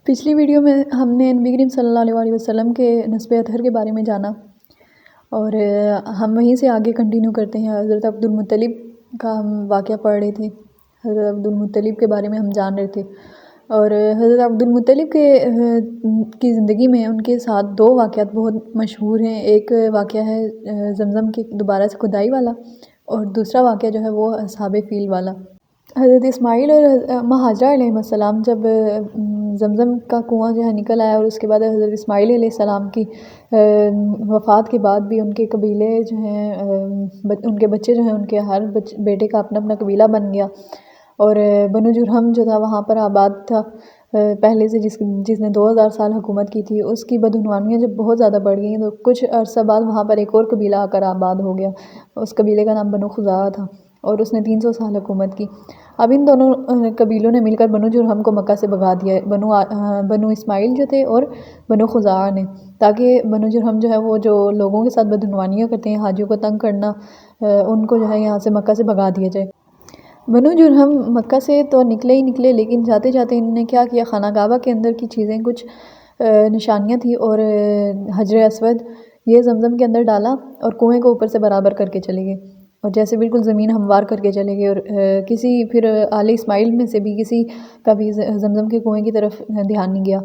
پچھلی ویڈیو میں ہم نے نبی کریم صلی اللہ علیہ وسلم کے نسب اطہر کے بارے میں جانا، اور ہم وہیں سے آگے کنٹینیو کرتے ہیں۔ حضرت عبدالمطلب کا ہم واقعہ پڑھ رہے تھے، حضرت عبدالمطلب کے بارے میں ہم جان رہے تھے، اور حضرت عبدالمطلب کی زندگی میں ان کے ساتھ دو واقعات بہت مشہور ہیں۔ ایک واقعہ ہے زمزم کی دوبارہ سے کھدائی والا، اور دوسرا واقعہ جو ہے وہ اصحاب فیل والا۔ حضرت اسماعیل اور ماں ہاجرہ علیہ السلام جب زمزم کا کنواں جو ہے نکل آیا، اور اس کے بعد حضرت اسماعیل علیہ السلام کی وفات کے بعد بھی ان کے قبیلے جو ہیں، ان کے بچے جو ہیں، ان کے ہر بیٹے کا اپنا اپنا قبیلہ بن گیا، اور بنو جرہم جو تھا وہاں پر آباد تھا پہلے سے، جس نے 2000 سال حکومت کی تھی۔ اس کی بدعنوانیاں جب بہت زیادہ بڑھ گئیں تو کچھ عرصہ بعد وہاں پر ایک اور قبیلہ آ کر آباد ہو گیا۔ اس قبیلے کا نام بنو خزاعہ تھا، اور اس نے 300 سال حکومت کی۔ اب ان دونوں قبیلوں نے مل کر بنو جرہم کو مکہ سے بھگا دیا، بنو اسماعیل جو تھے اور بنو خزاعہ نے، تاکہ بنو جرہم جو ہے وہ جو لوگوں کے ساتھ بدعنوانیاں کرتے ہیں، حاجیوں کو تنگ کرنا، ان کو جو ہے یہاں سے مکہ سے بھگا دیا جائے۔ بنو جرہم مکہ سے تو نکلے ہی نکلے، لیکن جاتے جاتے انہوں نے کیا کیا، خانہ کعبہ کے اندر کی چیزیں کچھ نشانیاں تھیں، اور حجر اسود یہ زمزم کے اندر ڈالا، اور کنویں کو اوپر سے برابر کر کے چلے گئے، اور جیسے بالکل زمین ہموار کر کے چلے گئے، اور کسی پھر آل اسماعیل میں سے بھی کسی کا بھی زمزم کے کنویں کی طرف دھیان نہیں گیا۔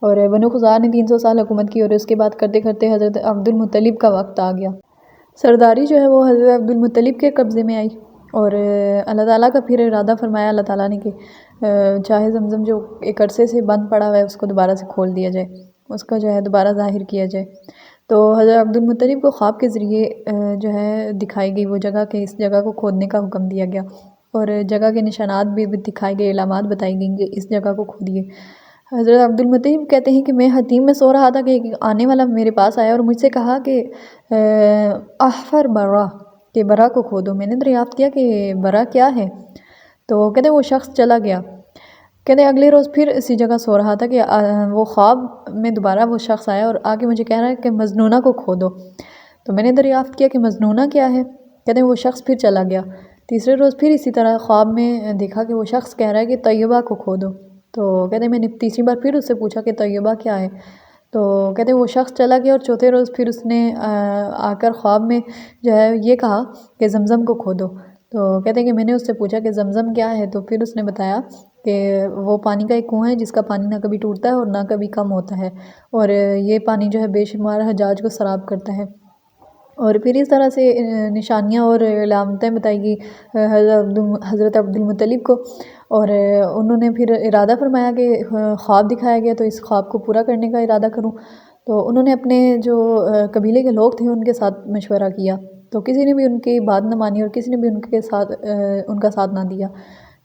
اور بنو خزاعہ نے 300 سال حکومت کی، اور اس کے بعد کرتے کرتے حضرت عبدالمطلب کا وقت آ گیا۔ سرداری جو ہے وہ حضرت عبدالمطلب کے قبضے میں آئی، اور اللہ تعالیٰ کا پھر ارادہ فرمایا اللہ تعالیٰ نے کہ چاہے زمزم جو ایک عرصے سے بند پڑا ہوا ہے اس کو دوبارہ سے کھول دیا جائے، اس کا جو ہے دوبارہ ظاہر کیا جائے۔ تو حضرت عبدالمطلب کو خواب کے ذریعے جو ہے دکھائی گئی وہ جگہ، کہ اس جگہ کو کھودنے کا حکم دیا گیا، اور جگہ کے نشانات بھی دکھائے گئے، علامات بتائی گئیں کہ اس جگہ کو کھودیے۔ حضرت عبدالمطلب کہتے ہیں کہ میں حتیم میں سو رہا تھا کہ ایک آنے والا میرے پاس آیا اور مجھ سے کہا کہ احفر برا، کہ برا کو کھودو۔ میں نے دریافت کیا کہ برا کیا ہے، تو کہتے وہ شخص چلا گیا۔ کہتے اگلے روز پھر اسی جگہ سو رہا تھا کہ وہ خواب میں دوبارہ وہ شخص آیا اور آ کے مجھے کہہ رہا ہے کہ مجنونہ کو کھودو۔ تو میں نے دریافت کیا کہ مجنونہ کیا ہے، کہتے وہ شخص پھر چلا گیا۔ تیسرے روز پھر اسی طرح خواب میں دیکھا کہ وہ شخص کہہ رہا ہے کہ طیبہ کو کھودو۔ تو کہتے میں نے تیسری بار پھر اس سے پوچھا کہ طیبہ کیا ہے، تو کہتے وہ شخص چلا گیا، اور چوتھے روز پھر اس نے آ کر خواب میں جو ہے یہ کہا کہ زمزم کو کھودو۔ تو کہتے ہیں کہ میں نے اس سے پوچھا کہ زمزم کیا ہے، تو پھر اس نے بتایا کہ وہ پانی کا ایک کنواں ہے جس کا پانی نہ کبھی ٹوٹتا ہے اور نہ کبھی کم ہوتا ہے، اور یہ پانی جو ہے بے شمار حجاج کو سراب کرتا ہے۔ اور پھر اس طرح سے نشانیاں اور علامتیں بتائی گئی حضرت عبدالمطلب کو، اور انہوں نے پھر ارادہ فرمایا کہ خواب دکھایا گیا تو اس خواب کو پورا کرنے کا ارادہ کروں۔ تو انہوں نے اپنے جو قبیلے کے لوگ تھے ان کے ساتھ مشورہ کیا، تو کسی نے بھی ان کی بات نہ مانی، اور کسی نے بھی ان کا ساتھ نہ دیا۔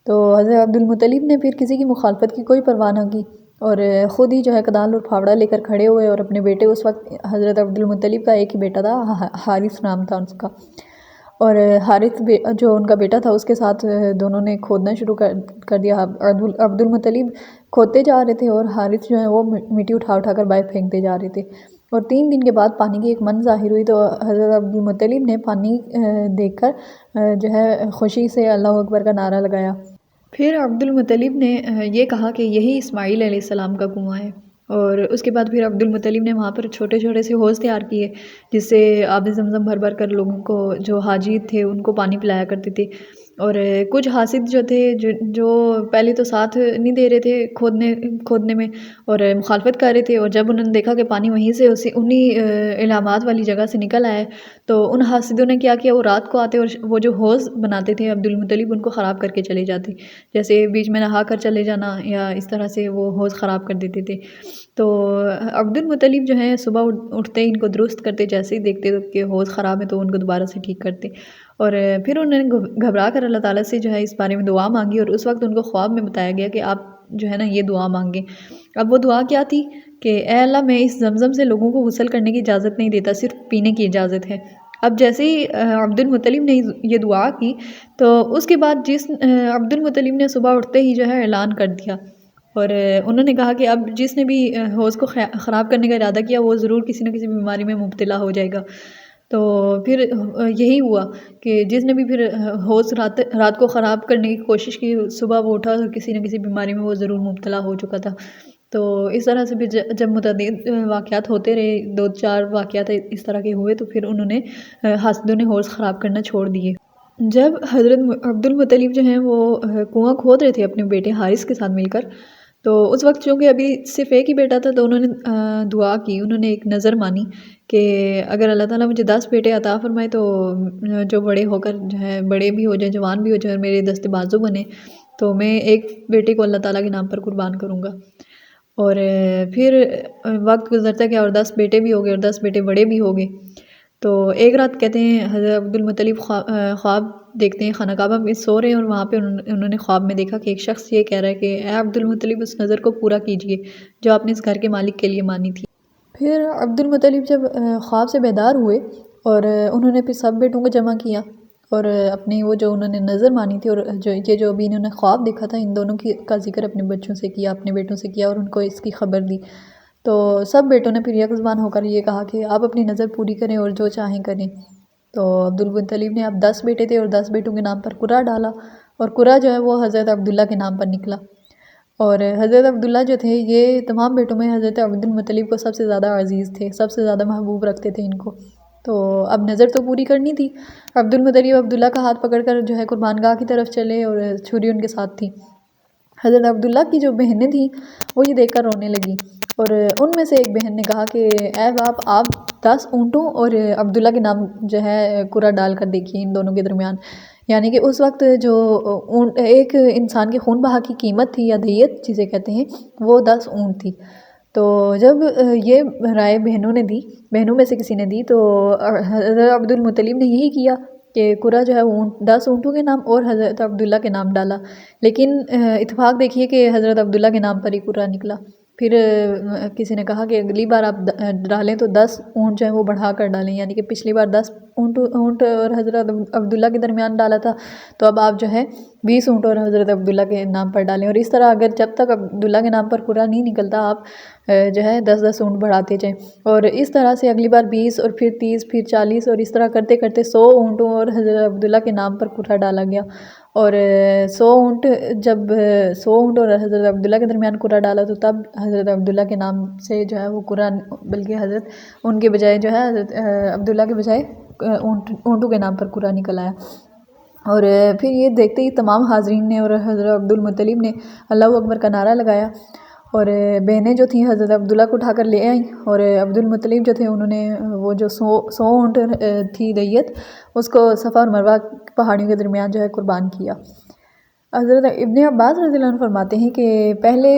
تو حضرت عبدالمطلب نے پھر کسی کی مخالفت کی کوئی پرواہ نہ کی، اور خود ہی جو ہے کدال اور پھاوڑا لے کر کھڑے ہوئے، اور اپنے بیٹے، اس وقت حضرت عبدالمطلب کا ایک ہی بیٹا تھا، حارث نام تھا اس کا، اور حارث جو ان کا بیٹا تھا اس کے ساتھ دونوں نے کھودنا شروع کر دیا۔ عبدالمطلب کھودتے جا رہے تھے، اور حارث جو ہے وہ مٹی اٹھا اٹھا کر باہر پھینکتے جا رہے تھے، اور 3 دن کے بعد پانی کی ایک من ظاہر ہوئی، تو حضرت عبدالمطلب نے پانی دیکھ کر جو ہے خوشی سے اللہ اکبر کا نعرہ لگایا۔ پھر عبدالمطلب نے یہ کہا کہ یہی اسماعیل علیہ السلام کا کنواں ہے، اور اس کے بعد پھر عبدالمطلب نے وہاں پر چھوٹے چھوٹے سے حوض تیار کیے، جس سے آب زمزم بھر بھر کر لوگوں کو جو حاجی تھے ان کو پانی پلایا کرتے تھے۔ اور کچھ حاسد جو تھے جو پہلے تو ساتھ نہیں دے رہے تھے کھودنے میں، اور مخالفت کر رہے تھے، اور جب انہوں نے دیکھا کہ پانی وہیں سے انہی علامات والی جگہ سے نکل آیا، تو ان حاسدوں نے کیا کیا، وہ رات کو آتے اور وہ جو حوض بناتے تھے عبدالمطلب ان کو خراب کر کے چلے جاتے، جیسے بیچ میں نہا کر چلے جانا، یا اس طرح سے وہ حوض خراب کر دیتے تھے۔ تو عبدالمطلب جو ہے صبح اٹھتے ان کو درست کرتے، جیسے ہی دیکھتے کہ حوض خراب ہے تو ان کو دوبارہ سے ٹھیک کرتے، اور پھر انہوں نے گھبرا کر اللہ تعالیٰ سے جو ہے اس بارے میں دعا مانگی، اور اس وقت ان کو خواب میں بتایا گیا کہ آپ جو ہے نا یہ دعا مانگیں۔ اب وہ دعا کیا تھی کہ اے اللہ، میں اس زمزم سے لوگوں کو غسل کرنے کی اجازت نہیں دیتا، صرف پینے کی اجازت ہے۔ اب جیسے ہی عبدالمطلب نے یہ دعا کی، تو اس کے بعد عبدالمطلب نے صبح اٹھتے ہی جو ہے اعلان کر دیا، اور انہوں نے کہا کہ اب جس نے بھی حوض کو خراب کرنے کا ارادہ کیا وہ ضرور کسی نہ کسی بیماری میں مبتلا ہو جائے گا۔ تو پھر یہی ہوا کہ جس نے بھی پھر حوض رات کو خراب کرنے کی کوشش کی، صبح وہ اٹھا تو کسی نہ کسی بیماری میں وہ ضرور مبتلا ہو چکا تھا۔ تو اس طرح سے بھی جب متعدد واقعات ہوتے رہے، 2-4 واقعات اس طرح کے ہوئے، تو پھر انہوں نے حاسدوں نے حوض خراب کرنا چھوڑ دیے۔ جب حضرت عبد المطلب جو ہیں وہ کنواں کھود رہے تھے اپنے بیٹے حارث کے ساتھ مل کر، تو اس وقت چونکہ ابھی صرف ایک ہی بیٹا تھا، تو انہوں نے دعا کی، انہوں نے ایک نظر مانی کہ اگر اللہ تعالیٰ مجھے 10 بیٹے عطا فرمائے تو جو بڑے ہو کر جو ہے بڑے بھی ہو جائیں، جوان بھی ہو جائیں اور میرے دست بازو بنے، تو میں ایک بیٹے کو اللہ تعالیٰ کے نام پر قربان کروں گا۔ اور پھر وقت گزرتا گیا اور 10 بیٹے بھی ہو گئے اور 10 بیٹے بڑے بھی ہو گئے۔ تو ایک رات کہتے ہیں حضرت عبد المطلب خواب دیکھتے ہیں، خانہ کعبہ میں سو رہے ہیں، اور وہاں پہ انہوں نے خواب میں دیکھا کہ ایک شخص یہ کہہ رہا ہے کہ اے عبد المطلب اس نظر کو پورا کیجئے جو آپ نے اس گھر کے مالک کے لیے مانی تھی۔ پھر عبد المطلب جب خواب سے بیدار ہوئے اور انہوں نے پھر سب بیٹوں کو جمع کیا اور اپنی وہ جو انہوں نے نظر مانی تھی اور جو ابھی انہوں نے خواب دیکھا تھا، ان دونوں کا ذکر اپنے بچوں سے کیا، اپنے بیٹوں سے کیا اور ان کو اس کی خبر دی۔ تو سب بیٹوں نے پھر یک زبان ہو کر یہ کہا کہ آپ اپنی نظر پوری کریں اور جو چاہیں کریں۔ تو عبد المطلب نے اب 10 بیٹے تھے اور 10 بیٹوں کے نام پر قرعہ ڈالا، اور قرعہ جو ہے وہ حضرت عبداللہ کے نام پر نکلا۔ اور حضرت عبداللہ جو تھے یہ تمام بیٹوں میں حضرت عبد المطلب کو سب سے زیادہ عزیز تھے، سب سے زیادہ محبوب رکھتے تھے ان کو۔ تو اب نظر تو پوری کرنی تھی، عبد المطلب عبداللہ کا ہاتھ پکڑ کر جو ہے قربان گاہ کی طرف چلے اور چھری ان کے ساتھ تھی۔ حضرت عبداللہ کی جو بہنیں تھیں وہ یہ دیکھ کر رونے لگی، اور ان میں سے ایک بہن نے کہا کہ اے باپ، آپ 10 اونٹوں اور عبداللہ کے نام جو ہے قرعہ ڈال کر دیکھیے ان دونوں کے درمیان۔ یعنی کہ اس وقت جو ایک انسان کے خون بہا کی قیمت تھی یا دیت جسے کہتے ہیں، وہ 10 اونٹ تھی۔ تو جب یہ رائے بہنوں نے دی، بہنوں میں سے کسی نے دی، تو حضرت عبد المطلب نے یہی کیا کہ قرعہ جو ہے 10 اونٹوں کے نام اور حضرت عبداللہ کے نام ڈالا، لیکن اتفاق دیکھیے کہ حضرت عبداللہ کے نام پر ہی قرعہ نکلا۔ پھر کسی نے کہا کہ اگلی بار آپ ڈالیں تو 10 اونٹ جو ہیں وہ بڑھا کر ڈالیں، یعنی کہ پچھلی بار 10 اونٹ اور حضرت عبداللہ کے درمیان ڈالا تھا، تو اب آپ جو ہے 20 اونٹ اور حضرت عبداللہ کے نام پر ڈالیں، اور اس طرح اگر جب تک عبداللہ کے نام پر قرعہ نہیں نکلتا آپ جو ہے 10 اونٹ بڑھاتے جائیں، اور اس طرح سے اگلی بار 20 اور پھر 30 پھر 40 اور اس طرح کرتے کرتے 100 اونٹوں اور حضرت عبداللہ کے نام پر قرعہ ڈالا گیا۔ اور 100 اونٹ اور حضرت عبداللہ کے درمیان قرعہ ڈالا، تو تب حضرت عبداللہ کے نام سے جو ہے وہ قرعہ، بلکہ حضرت ان کے بجائے جو ہے حضرت عبداللہ کے بجائے اونٹوں کے نام پر قرعہ نکل آیا۔ اور پھر یہ دیکھتے ہی تمام حاضرین نے اور حضرت عبد المطلب نے اللہ اکبر کا نعرہ لگایا، اور بہنیں جو تھیں حضرت عبداللہ کو اٹھا کر لے آئیں، اور عبد المطلب جو تھے انہوں نے وہ جو 100 اونٹ تھی دیت، اس کو صفا اور مروہ پہاڑیوں کے درمیان جو ہے قربان کیا۔ حضرت ابن عباس رضی اللہ عنہ فرماتے ہیں کہ پہلے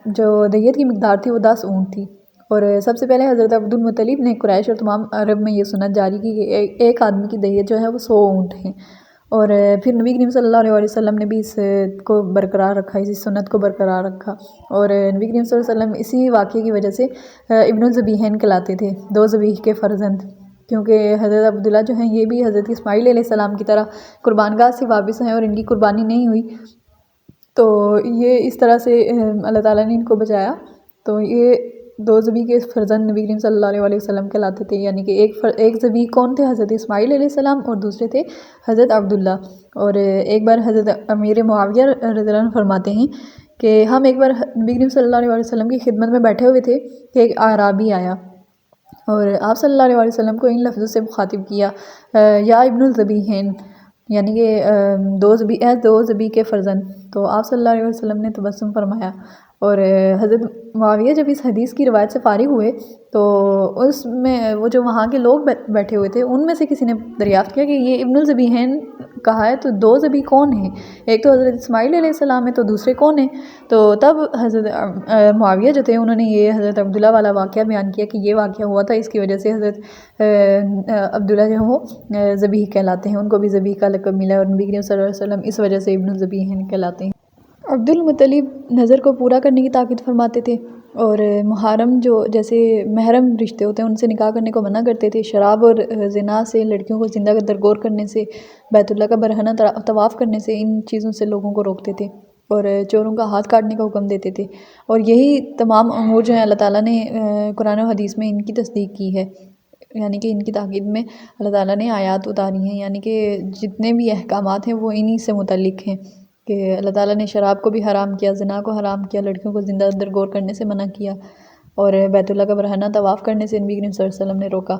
جو دیت کی مقدار تھی وہ 10 اونٹ تھی، اور سب سے پہلے حضرت عبد المطلب نے قریش اور تمام عرب میں یہ سنت جاری کی کہ ایک آدمی کی دیت جو ہے وہ 100 اونٹ ہیں، اور پھر نبی کریم صلی اللہ علیہ وسلم نے بھی اس کو برقرار رکھا، اسی سنت کو برقرار رکھا، اور نبی کریم صلی اللہ علیہ وسلم اسی واقعے کی وجہ سے ابن الذبیحین کہلاتے تھے، 2 ذبیح کے فرزند، کیونکہ حضرت عبداللہ جو ہیں یہ بھی حضرت اسماعیل علیہ السلام کی طرح قربان گاہ سے واپس ہیں اور ان کی قربانی نہیں ہوئی، تو یہ اس طرح سے اللہ تعالیٰ نے ان کو بچایا۔ تو یہ 2 ذبیح کے فرزند نبی کریم صلی اللہ علیہ وسلم کہلاتے تھے، یعنی کہ ایک ذبیح کون تھے؟ حضرت اسماعیل علیہ السلام، اور دوسرے تھے حضرت عبداللہ۔ اور ایک بار حضرت امیر معاویہ رضی اللہ عنہ فرماتے ہیں کہ ہم ایک بار نبی کریم صلی اللہ علیہ وسلم کی خدمت میں بیٹھے ہوئے تھے کہ ایک اعرابی آیا، اور آپ صلی اللہ علیہ وسلم کو ان لفظوں سے مخاطب کیا، یا ابن الذبیحین، یعنی کہ 2 ذبیح کے فرزند۔ تو آپ صلی اللہ علیہ وسلم نے تبسم فرمایا، اور حضرت معاویہ جب اس حدیث کی روایت سے فارغ ہوئے تو اس میں وہ جو وہاں کے لوگ بیٹھے ہوئے تھے ان میں سے کسی نے دریافت کیا کہ یہ ابن الذبیحین کہا ہے، تو 2 ذبیح کون ہیں؟ ایک تو حضرت اسماعیل علیہ السلام ہے، تو دوسرے کون ہیں؟ تو تب حضرت معاویہ جو تھے انہوں نے یہ حضرت عبداللہ والا واقعہ بیان کیا کہ یہ واقعہ ہوا تھا، اس کی وجہ سے حضرت عبداللہ جو وہ ذبیح کہلاتے ہیں، ان کو بھی ذبیح کا لقب ملا، اور نبی کریم صلی اللہ علیہ وسلم اس وجہ سے ابن الذبیحین کہلاتے ہیں۔ عبد المطلب نظر کو پورا کرنے کی تاکید فرماتے تھے، اور محرم جو جیسے محرم رشتے ہوتے ہیں ان سے نکاح کرنے کو منع کرتے تھے، شراب اور زنا سے، لڑکیوں کو زندہ درگور کرنے سے، بیت اللہ کا برہنہ طواف کرنے سے، ان چیزوں سے لوگوں کو روکتے تھے، اور چوروں کا ہاتھ کاٹنے کا حکم دیتے تھے، اور یہی تمام امور جو ہیں اللہ تعالیٰ نے قرآن و حدیث میں ان کی تصدیق کی ہے، یعنی کہ ان کی تاکید میں اللہ تعالیٰ نے آیات اتاری ہیں، یعنی کہ جتنے بھی احکامات ہیں وہ انہی سے متعلق ہیں کہ اللہ تعالیٰ نے شراب کو بھی حرام کیا، زنا کو حرام کیا، لڑکیوں کو زندہ اندر گور کرنے سے منع کیا، اور بیت اللہ کا برہنہ طواف کرنے سے نبی کریم صلی اللہ علیہ وسلم نے روکا،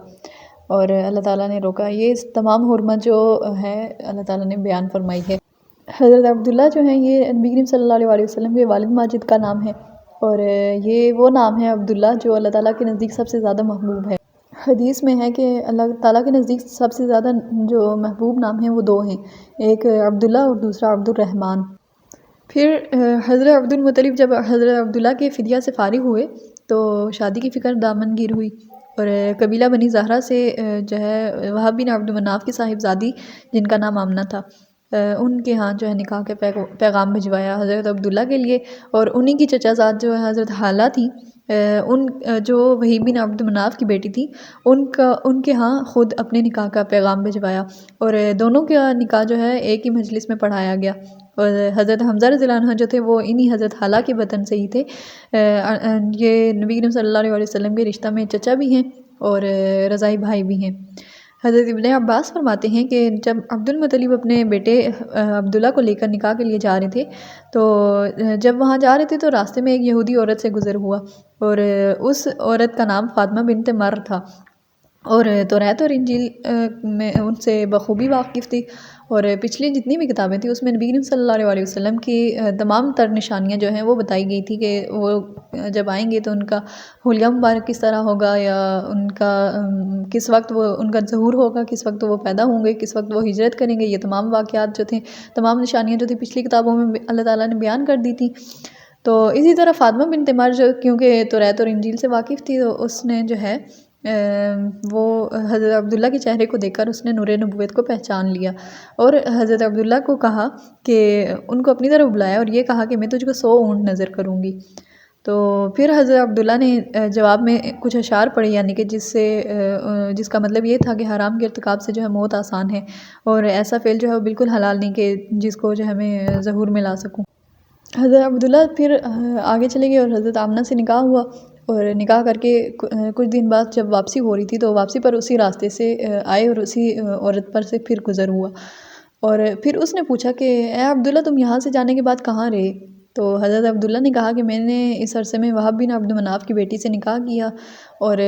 اور اللہ تعالیٰ نے روکا۔ یہ تمام حرمت جو ہے اللہ تعالیٰ نے بیان فرمائی ہے۔ حضرت عبداللہ جو ہیں یہ نبی کریم صلی اللہ علیہ وسلم کے والد ماجد کا نام ہے، اور یہ وہ نام ہے عبداللہ جو اللہ تعالیٰ کے نزدیک سب سے زیادہ محبوب ہے۔ حدیث میں ہے کہ اللہ تعالیٰ کے نزدیک سب سے زیادہ جو محبوب نام ہیں وہ دو ہیں، ایک عبداللہ اور دوسرا عبد الرحمن۔ پھر حضرت عبد المطلب جب حضرت عبداللہ کے فدیہ سے فارغ ہوئے تو شادی کی فکر دامن گیر ہوئی، اور قبیلہ بنی زہرہ سے جو ہے وہب بن عبد مناف کی صاحبزادی جن کا نام آمنہ تھا، ان کے ہاں جو ہے نکاح کے پیغام بھجوایا حضرت عبداللہ کے لیے، اور انہی کی چچا زاد جو ہے حضرت حالہ تھی، ان جو وہیب بن عبد مناف کی بیٹی تھی، ان کے ہاں خود اپنے نکاح کا پیغام بھجوایا، اور دونوں کا نکاح جو ہے ایک ہی مجلس میں پڑھایا گیا، اور حضرت حمزہ رضی اللہ عنہ جو تھے وہ انہی حضرت حالہ کے وطن سے ہی تھے۔ یہ نبی کریم صلی اللہ علیہ وسلم کے رشتہ میں چچا بھی ہیں اور رضاعی بھائی بھی ہیں۔ حضرت ابن عباس فرماتے ہیں کہ جب عبد المطلب اپنے بیٹے عبداللہ کو لے کر نکاح کے لیے جا رہے تھے تو جب وہاں جا رہے تھے تو راستے میں ایک یہودی عورت سے گزر ہوا، اور اس عورت کا نام فاطمہ بنت مر تھا، اور توریت اور انجیل میں ان سے بخوبی واقف تھی، اور پچھلی جتنی بھی کتابیں تھیں اس میں نبی کریم صلی اللہ علیہ وسلم کی تمام تر نشانیاں جو ہیں وہ بتائی گئی تھی کہ وہ جب آئیں گے تو ان کا حلیہ مبارک کس طرح ہوگا، یا ان کا کس وقت وہ ان کا ظہور ہوگا، کس وقت وہ پیدا ہوں گے، کس وقت وہ ہجرت کریں گے، یہ تمام واقعات جو تھے، تمام نشانیاں جو تھیں پچھلی کتابوں میں اللہ تعالیٰ نے بیان کر دی تھی۔ تو اسی طرح فاطمہ بنت مر جو کیونکہ توریت اور انجیل سے واقف تھی تو اس نے جو ہے وہ حضرت عبداللہ کے چہرے کو دیکھ کر اس نے نور نبوت کو پہچان لیا، اور حضرت عبداللہ کو کہا کہ ان کو اپنی طرف بلایا اور یہ کہا کہ میں تجھ کو 100 اونٹ نظر کروں گی۔ تو پھر حضرت عبداللہ نے جواب میں کچھ اشعار پڑھے، یعنی کہ جس کا مطلب یہ تھا کہ حرام کے ارتکاب سے جو ہے موت آسان ہے، اور ایسا فعل جو ہے وہ بالکل حلال نہیں کہ جس کو جو ہے میں ظہور میں لا سکوں۔ حضرت عبداللہ پھر آگے چلے گئے اور حضرت آمنہ سے نکاح ہوا، اور نکاح کر کے کچھ دن بعد جب واپسی ہو رہی تھی تو واپسی پر اسی راستے سے آئے اور اسی عورت پر سے پھر گزر ہوا، اور پھر اس نے پوچھا کہ اے عبداللہ تم یہاں سے جانے کے بعد کہاں رہے؟ تو حضرت عبداللہ نے کہا کہ میں نے اس عرصے میں وہب بن عبد مناف کی بیٹی سے نکاح کیا، اور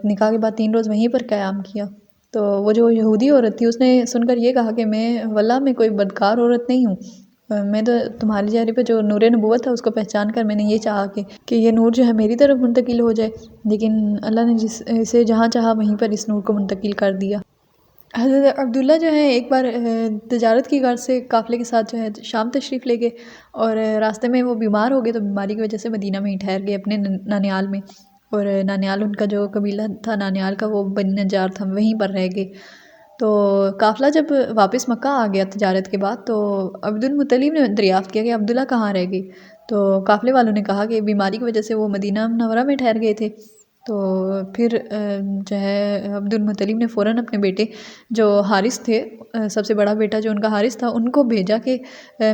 نکاح کے بعد 3 روز وہیں پر قیام کیا۔ تو وہ جو یہودی عورت تھی اس نے سن کر یہ کہا کہ میں واللہ میں کوئی بدکار عورت نہیں ہوں، میں تو تمہارے چہرے پہ جو نور نبوت تھا اس کو پہچان کر میں نے یہ چاہا کہ یہ نور جو ہے میری طرف منتقل ہو جائے، لیکن اللہ نے اسے جہاں چاہا وہیں پر اس نور کو منتقل کر دیا۔ حضرت عبداللہ جو ہیں ایک بار تجارت کی غرض سے قافلے کے ساتھ جو ہے شام تشریف لے گئے، اور راستے میں وہ بیمار ہو گئے تو بیماری کی وجہ سے مدینہ میں ہی ٹھہر گئے اپنے نانیال میں، اور نانیال ان کا جو قبیلہ تھا نانیال کا وہ بنی نجار تھا، وہیں پر رہ گئے۔ تو قافلہ جب واپس مکہ آ گیا تجارت کے بعد تو عبد المطلب نے دریافت کیا کہ عبداللہ کہاں رہ گئے؟ تو قافلے والوں نے کہا کہ بیماری کی وجہ سے وہ مدینہ منورہ میں ٹھہر گئے تھے۔ تو پھر جو ہے عبد المطلب نے فوراً اپنے بیٹے جو حارث تھے، سب سے بڑا بیٹا جو ان کا حارث تھا، ان کو بھیجا کہ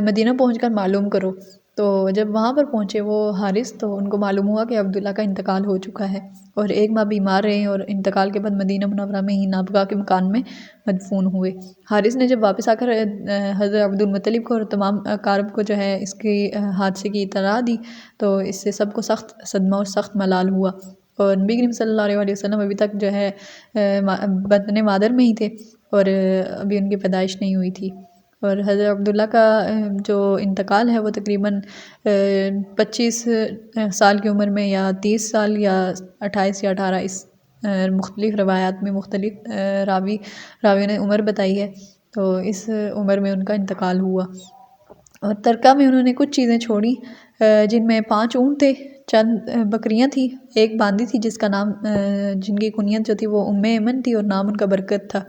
مدینہ پہنچ کر معلوم کرو۔ تو جب وہاں پر پہنچے وہ حارث تو ان کو معلوم ہوا کہ عبداللہ کا انتقال ہو چکا ہے، اور 1 ماہ بیمار رہے، اور انتقال کے بعد مدینہ منورہ میں ہی نابغہ کے مکان میں مدفون ہوئے۔ حارث نے جب واپس آ کر حضرت عبد المطلب کو اور تمام اقارب کو جو ہے اس کی حادثے کی اطلاع دی تو اس سے سب کو سخت صدمہ اور سخت ملال ہوا، اور نبی کریم صلی اللہ علیہ وسلم ابھی تک جو ہے بطن مادر میں ہی تھے، اور ابھی ان کی پیدائش نہیں ہوئی تھی، اور حضرت عبداللہ کا جو انتقال ہے وہ تقریباً 25 سال کی عمر میں، یا 30 سال، یا 28 یا 18، اس مختلف روایات میں مختلف راویوں نے عمر بتائی ہے، تو اس عمر میں ان کا انتقال ہوا۔ اور ترکہ میں انہوں نے کچھ چیزیں چھوڑی جن میں 5 اونٹ تھے، چند بکریاں تھیں، ایک باندی تھی جس کا نام جن کی کنیت جو تھی وہ ایمن تھی اور نام ان کا برکت تھا۔